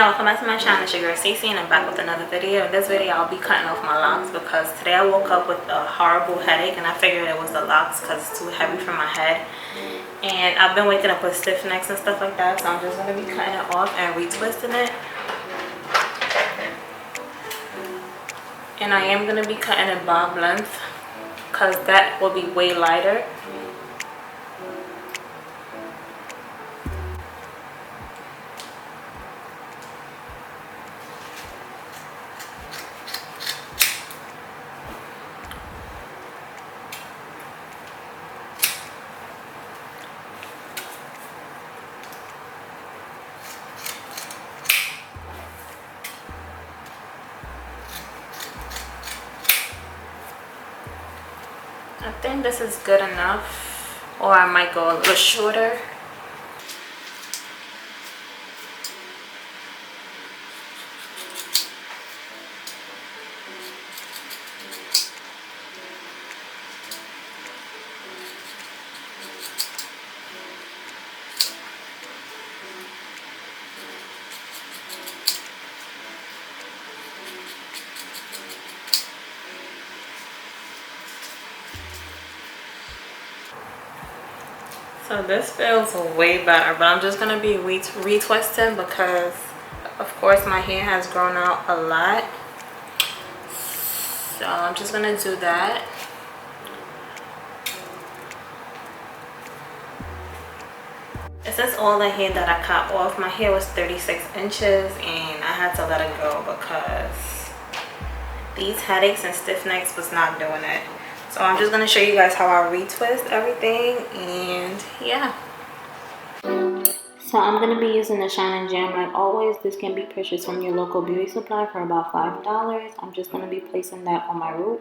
y'all, welcome back to my channel. It's your girl Cece and I'm back with another video. In this video I'll be cutting off my locks because today I woke up with a horrible headache and I figured it was the locks because it's too heavy for my head. And I've been waking up with stiff necks and stuff like that, so I'm just going to be cutting it off and retwisting it. And I am going to be cutting it bob length because that will be way lighter. I think this is good enough, or I might go a little shorter. So this feels way better, but I'm just going to be retwisting because of course my hair has grown out a lot. So I'm just going to do that. This is all the hair that I cut off. My hair was 36 inches and I had to let it go because these headaches and stiff necks was not doing it. So I'm just going to show you guys how I retwist everything, and yeah. So I'm going to be using the Shine and Jam like always. This can be purchased from your local beauty supply for about $5. I'm just going to be placing that on my root.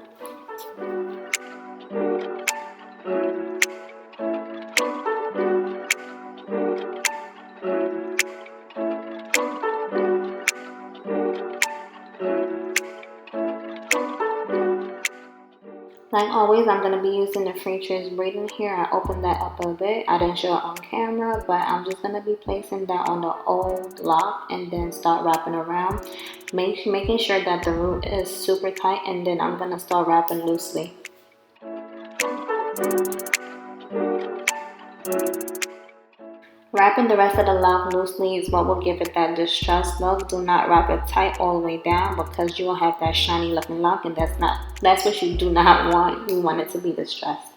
Like always, I'm going to be using the free trace braiding here. I opened that up a bit. I didn't show it on camera, but I'm just going to be placing that on the old lock and then start wrapping around. Making sure that the root is super tight, and then I'm going to start wrapping loosely. Wrapping the rest of the lock loosely is what will give it that distressed look. Do not wrap it tight all the way down because you will have that shiny looking lock, and that's what you do not want. You want it to be distressed.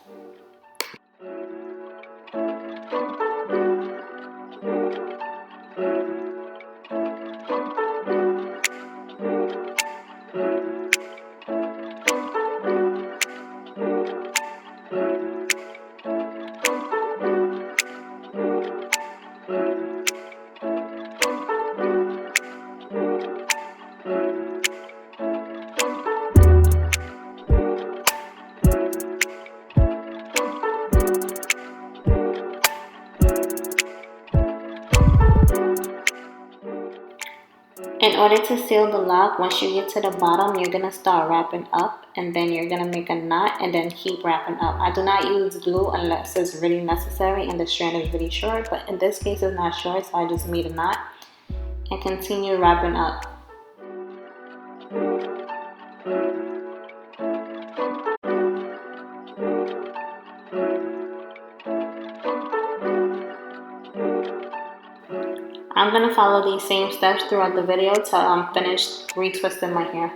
In order to seal the lock, once you get to the bottom, you're going to start wrapping up, and then you're going to make a knot and then keep wrapping up. I do not use glue unless it's really necessary and the strand is really short, but in this case it's not short, so I just made a knot and continue wrapping up. I'm going to follow these same steps throughout the video till I'm finished retwisting my hair.